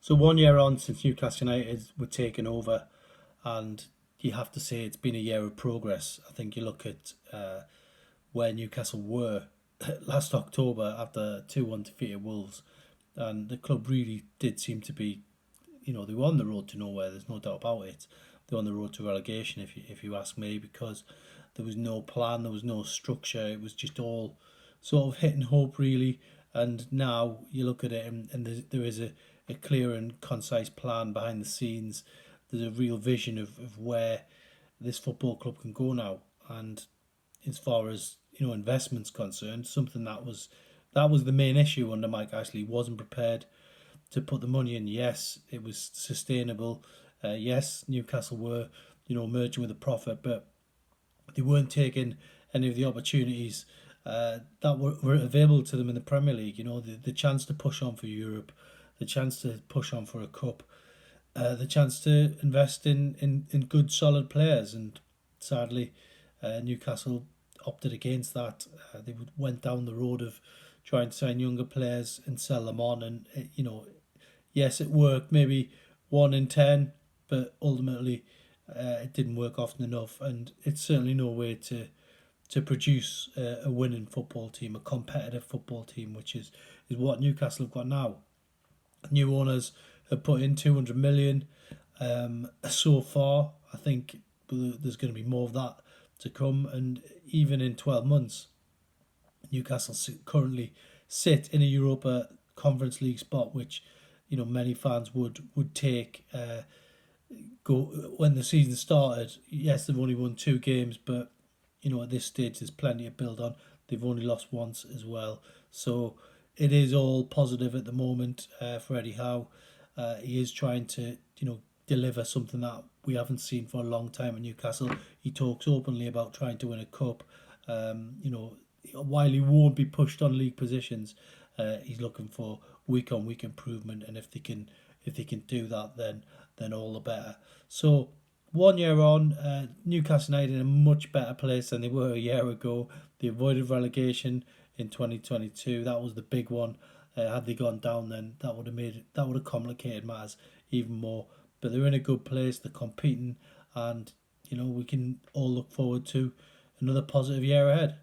So 1 year on since Newcastle United were taken over, and you have to say it's been a year of progress. I think you look at where Newcastle were last October after 2-1 defeated Wolves, and the club really did seem to be, they were on the road to nowhere. There's no doubt about it. They're on the road to relegation, if you ask me, because there was no plan, there was no structure. It was just all sort of hit and hope, really. And now you look at it, and there is a clear and concise plan behind the scenes. There's a real vision of where this football club can go now. And as far as investments concerned, something that was the main issue under Mike Ashley. Wasn't prepared to put the money in. Yes, it was sustainable. Yes, Newcastle were merging with a profit, but they weren't taking any of the opportunities that were available to them in the Premier League. The chance to push on for Europe, the chance to push on for a cup, the chance to invest in good solid players, and sadly, Newcastle opted against that. They went down the road of trying to sign younger players and sell them on, and yes, it worked maybe 1 in 10, but ultimately it didn't work often enough, and it's certainly no way to produce a winning football team, a competitive football team, which is what Newcastle have got now. New owners have put in 200 million so far. I think there's going to be more of that to come, and even in 12 months, Newcastle currently sit in a Europa Conference League spot, which many fans would take. Go when the season started. Yes, they've only won 2 games, but at this stage there's plenty to build on. They've only lost once as well, so it is all positive at the moment for Eddie Howe. He is trying to deliver something that we haven't seen for a long time at Newcastle. He talks openly about trying to win a cup. While he won't be pushed on league positions, he's looking for week on week improvement, and if they can do that, then all the better. So 1 year on, Newcastle United in a much better place than they were a year ago. They avoided relegation in 2022. That was the big one. Had they gone down, then that would have complicated matters even more. But they're in a good place. They're competing, and we can all look forward to another positive year ahead.